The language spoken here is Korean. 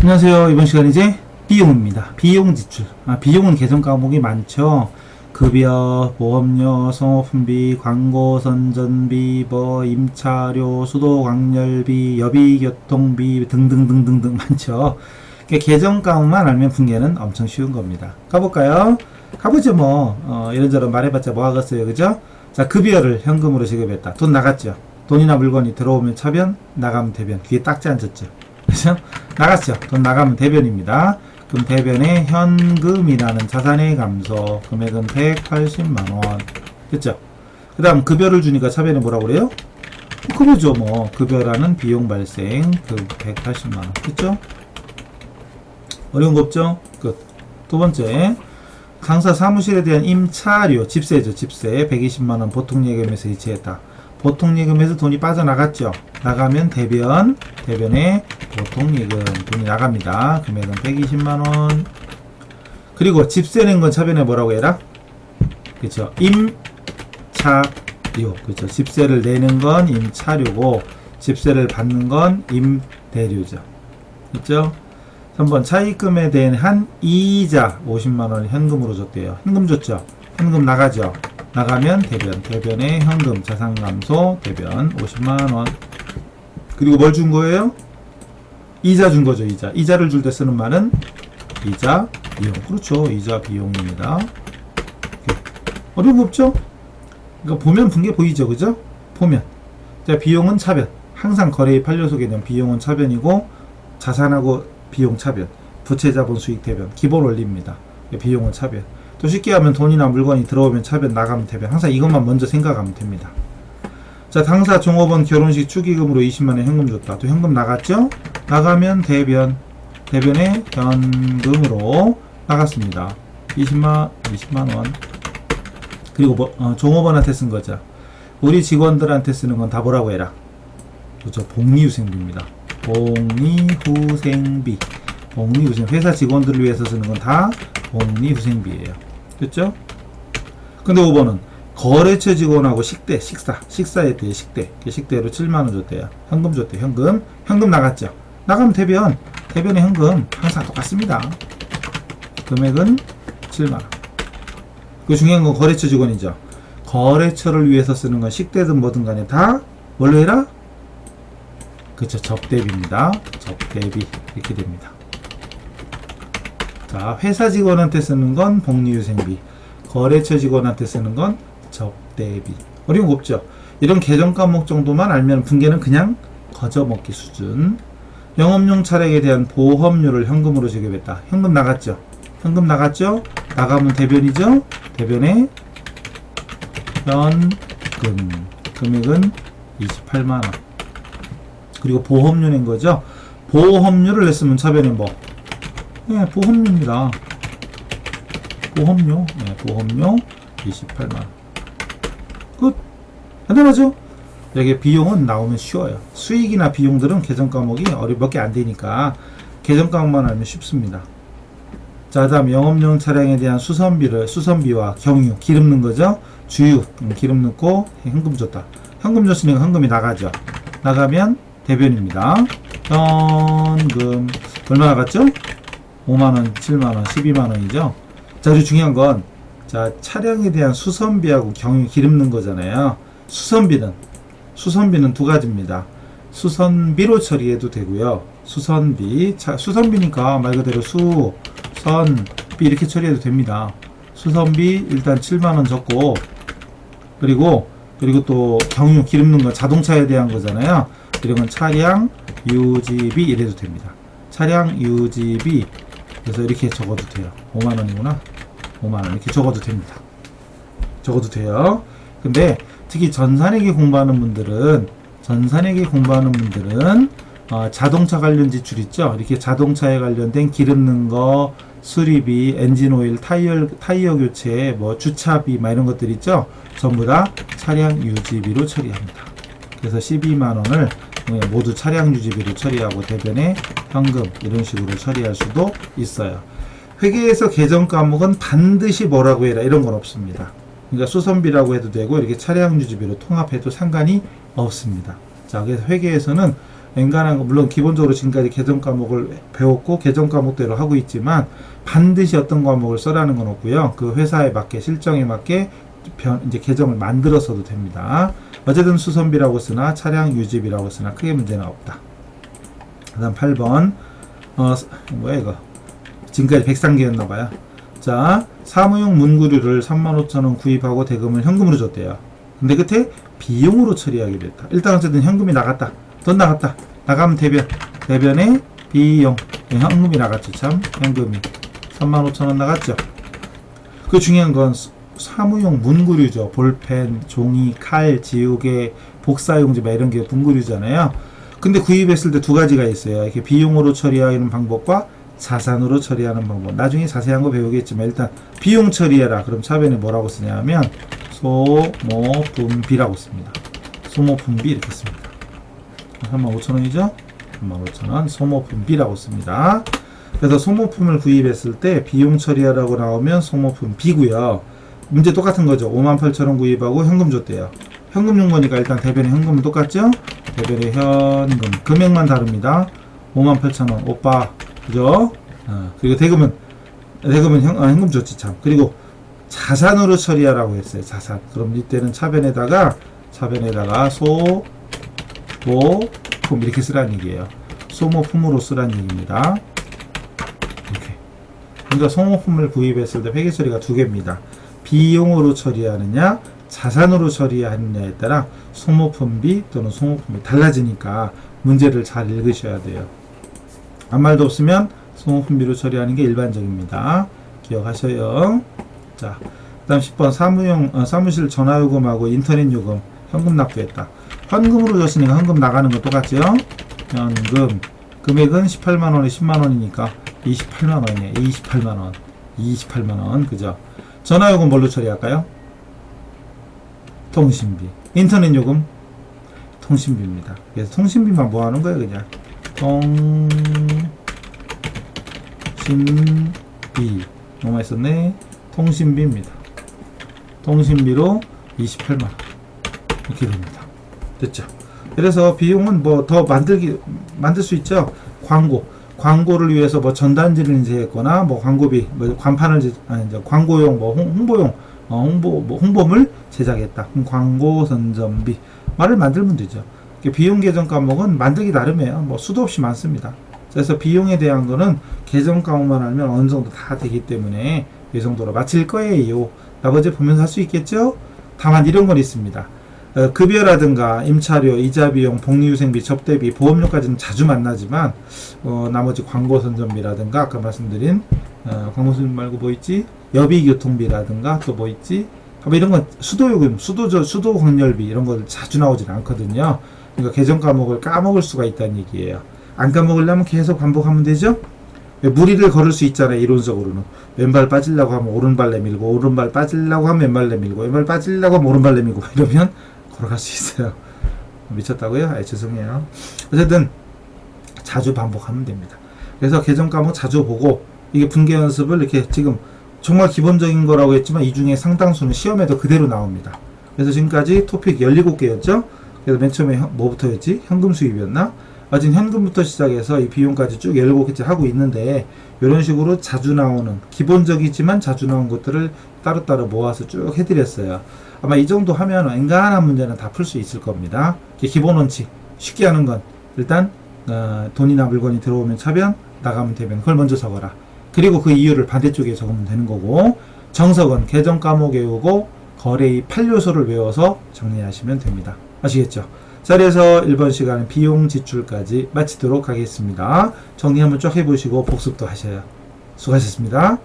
안녕하세요. 이번 시간 이제 비용입니다. 비용 지출. 비용은 계정 과목이 많죠. 급여, 보험료, 성호분비, 광고, 선전비, 임차료, 수도 광열비, 여비, 교통비 등등등등등 많죠. 계정 과목만 알면 분계는 엄청 쉬운 겁니다. 가볼까요? 가보죠 뭐. 이런저런 말해봤자 뭐 하겠어요. 그죠? 자, 급여를 현금으로 지급했다. 돈 나갔죠. 돈이나 물건이 들어오면 차변, 나가면 대변. 귀에 딱지 앉았죠. 그죠? 나갔죠. 돈 나가면 대변입니다. 그럼 대변에 현금이라는 자산의 감소, 금액은 180만원. 그쵸? 그 다음 급여를 주니까 차변에 뭐라고 그래요? 급여죠 뭐. 급여라는 비용 발생, 그 180만원. 그쵸? 어려운 거 없죠? 끝. 두 번째, 강사 사무실에 대한 임차료, 집세죠. 집세 120만원 보통예금에서 이체했다. 보통예금에서 돈이 빠져나갔죠. 나가면 대변에 보통예금 돈이 나갑니다. 금액은 120만원. 그리고 집세 낸 건 차변에 뭐라고 해라? 그쵸. 임차료. 그쵸. 집세를 내는 건 임차료고, 집세를 받는 건 임대료죠. 그쵸? 3번 차입금에 대한 이자 50만원을 현금으로 줬대요. 현금 줬죠. 현금 나가죠. 나가면 대변에 현금 자산 감소 대변 50만원. 그리고 뭘 준 거예요? 이자 준 거죠. 이자를 줄 때 쓰는 말은 이자 비용. 그렇죠. 이자 비용입니다. 어려운 거 없죠? 그러니까 보면 분계 보이죠. 그죠? 보면. 자, 비용은 차변. 항상 거래의 판례 속에 있는 비용은 차변이고, 자산하고 비용 차변. 부채 자본 수익 대변. 기본 원리입니다. 비용은 차변. 또 쉽게 하면 돈이나 물건이 들어오면 차변, 나가면 대변. 항상 이것만 먼저 생각하면 됩니다. 자, 당사 종업원 결혼식 축의금으로 20만원 현금 줬다. 또 현금 나갔죠? 나가면 대변에 현금으로 나갔습니다. 20만원. 그리고 종업원한테 쓴 거죠. 우리 직원들한테 쓰는 건 다 뭐라고 해라? 그렇죠. 복리후생비입니다. 복리후생비. 회사 직원들을 위해서 쓰는 건 다 복리후생비예요. 됐죠? 근데 5번은 거래처 직원하고 식사했대요. 식대로 7만원 줬대요. 현금 줬대요. 현금 나갔죠. 나가면 대변에 현금 항상 똑같습니다. 금액은 7만원. 그 중요한 건 거래처 직원이죠. 거래처를 위해서 쓰는 건 식대든 뭐든 간에 다 뭘로 해라? 그쵸. 접대비입니다. 접대비. 이렇게 됩니다. 자, 회사 직원한테 쓰는 건 복리후생비, 거래처 직원한테 쓰는 건 접대비. 어려운 거 없죠? 이런 계정 과목 정도만 알면 분계는 그냥 거저먹기 수준. 영업용 차량에 대한 보험료를 현금으로 지급했다. 현금 나갔죠? 나가면 대변이죠? 대변에 현금. 금액은 28만원. 그리고 보험료 낸 거죠? 보험료를 냈으면 차변에 뭐? 네, 보험료입니다. 보험료 28만원. 끝. 간단하죠? 여기 비용은 나오면 쉬워요. 수익이나 비용들은 계정 과목이 몇 개 안 되니까 계정 과목만 알면 쉽습니다. 자, 다음 영업용 차량에 대한 수선비와 경유, 기름 넣은 거죠? 주유, 기름 넣고 현금 줬다. 현금 줬으니까 현금이 나가죠. 나가면 대변입니다. 현금 얼마 나갔죠? 5만원, 7만원, 12만원이죠. 자, 그리고 중요한 건, 자, 차량에 대한 수선비하고 경유, 기름 넣은 거잖아요. 수선비는 두 가지입니다. 수선비로 처리해도 되고요. 수선비니까 말 그대로 수선비 이렇게 처리해도 됩니다. 수선비 일단 7만원 줬고, 그리고 또 경유, 기름 넣은 건 자동차에 대한 거잖아요. 이런 건 차량 유지비 이래도 됩니다. 차량 유지비. 그래서 이렇게 적어도 돼요. 5만원이구나. 5만원. 이렇게 적어도 됩니다. 적어도 돼요. 근데 특히 전산회계 공부하는 분들은 자동차 관련 지출 있죠? 이렇게 자동차에 관련된 기름 넣은 거, 수리비, 엔진 오일, 타이어 교체, 주차비, 이런 것들 있죠? 전부 다 차량 유지비로 처리합니다. 그래서 12만원을 모두 차량 유지비로 처리하고 대변에 현금 이런 식으로 처리할 수도 있어요. 회계에서 계정 과목은 반드시 뭐라고 해라 이런 건 없습니다. 그러니까 수선비라고 해도 되고 이렇게 차량 유지비로 통합해도 상관이 없습니다. 자, 그래서 회계에서는 엔간한 거, 물론 기본적으로 지금까지 개정 과목을 배웠고 개정 과목대로 하고 있지만 반드시 어떤 과목을 써라는 건 없고요. 그 회사에 맞게 실정에 맞게 이제 개정을 만들어서도 됩니다. 어쨌든 수선비라고 쓰나 차량 유지비라고 쓰나 크게 문제는 없다. 그 다음 8번 뭐야 이거 지금까지 103개였나봐요. 자, 사무용 문구류를 35,000원 구입하고 대금을 현금으로 줬대요. 근데 끝에 비용으로 처리하게 됐다. 일단 어쨌든 현금이 나갔다. 돈 나갔다. 나가면 대변에 비용. 현금이 나갔죠. 참. 현금이 35,000원 나갔죠. 그 중요한 건 사무용 문구류죠. 볼펜, 종이, 칼, 지우개, 복사용지 막 이런 게 문구류잖아요. 근데 구입했을 때 두 가지가 있어요. 이렇게 비용으로 처리하는 방법과 자산으로 처리하는 방법. 나중에 자세한 거 배우겠지만 일단 비용 처리해라. 그럼 차변에 뭐라고 쓰냐면 소모품비라고 씁니다. 소모품비 이렇게 씁니다. 35,000원이죠? 35,000원 소모품비라고 씁니다. 그래서 소모품을 구입했을 때 비용 처리하라고 나오면 소모품비고요. 문제 똑같은 거죠. 58,000원 구입하고 현금 줬대요. 현금 준 거니까 일단 대변의 현금은 똑같죠? 대변의 현금 금액만 다릅니다. 58,000원 오빠 그죠? 그리고 대금은 현금 줬지 참. 그리고 자산으로 처리하라고 했어요. 자산. 그럼 이때는 차변에다가 소모품 이렇게 쓰라는 얘기예요. 소모품으로 쓰라는 얘기입니다. 이렇게. 그러니까 소모품을 구입했을 때 회계 처리가 두 개입니다. 비용으로 처리하느냐 자산으로 처리하느냐에 따라 소모품비 또는 소모품이 달라지니까 문제를 잘 읽으셔야 돼요. 아무 말도 없으면 소모품비로 처리하는 게 일반적입니다. 기억하셔요. 자, 그 다음 10번 사무실 전화요금하고 인터넷요금 현금 납부했다. 현금으로 줬으니까 현금 나가는 거 똑같죠? 현금 금액은 18만원에 10만원이니까 28만원이네. 28만원 그죠? 전화요금 뭘로 처리할까요? 통신비. 인터넷요금 통신비입니다. 그래서 통신비만 뭐 하는 거예요? 그냥 통신비 너무 많이 썼네. 통신비입니다. 통신비로 28만원 이렇게 됩니다. 됐죠? 그래서 비용은 뭐 더 만들 수 있죠. 광고를 위해서 뭐 전단지를 인쇄했거나 뭐 광고비 뭐 간판을 광고용 뭐 홍보용 홍보물 제작했다. 그럼 광고 선전비 말을 만들면 되죠. 비용 계정 과목은 만들기 나름이에요. 뭐 수도 없이 많습니다. 그래서 비용에 대한 거는 계정 과목만 알면 어느 정도 다 되기 때문에 이 정도로 마칠 거예요. 나머지 보면서 할 수 있겠죠? 다만 이런 건 있습니다. 급여라든가 임차료, 이자비용, 복리후생비, 접대비, 보험료까지는 자주 만나지만 나머지 광고선전비라든가 아까 말씀드린 광고선전비 말고 뭐 있지? 여비교통비라든가 또 뭐 있지? 뭐 이런 건 수도요금, 수도광열비 이런 거 자주 나오진 않거든요. 그러니까 계정 과목을 까먹을 수가 있다는 얘기예요. 안 까먹으려면 계속 반복하면 되죠? 무리를 걸을 수 있잖아요. 이론적으로는 왼발 빠지려고 하면 오른발 내밀고 오른발 빠지려고 하면 왼발 내밀고 왼발 빠지려고 하면 오른발 내밀고 이러면 걸어갈 수 있어요. 미쳤다고요? 죄송해요. 어쨌든 자주 반복하면 됩니다. 그래서 계정 과목 자주 보고 이게 분계 연습을 이렇게 지금 정말 기본적인 거라고 했지만 이 중에 상당수는 시험에도 그대로 나옵니다. 그래서 지금까지 토픽 17개였죠? 그래서 맨 처음에 뭐부터였지? 현금 수입이었나? 어쨌든 현금부터 시작해서 이 비용까지 쭉 17개째 하고 있는데 이런 식으로 자주 나오는 기본적이지만 자주 나온 것들을 따로따로 모아서 쭉 해드렸어요. 아마 이 정도 하면 엔간한 문제는 다 풀 수 있을 겁니다. 기본 원칙 쉽게 하는 건 일단 돈이나 물건이 들어오면 차변 나가면 되면 그걸 먼저 적어라. 그리고 그 이유를 반대쪽에 적으면 되는 거고 정석은 계정 과목 외우고 거래의 8요소를 외워서 정리하시면 됩니다. 아시겠죠? 자, 그래서 1번 시간은 비용 지출까지 마치도록 하겠습니다. 정리 한번 쭉 해보시고 복습도 하셔요. 수고하셨습니다.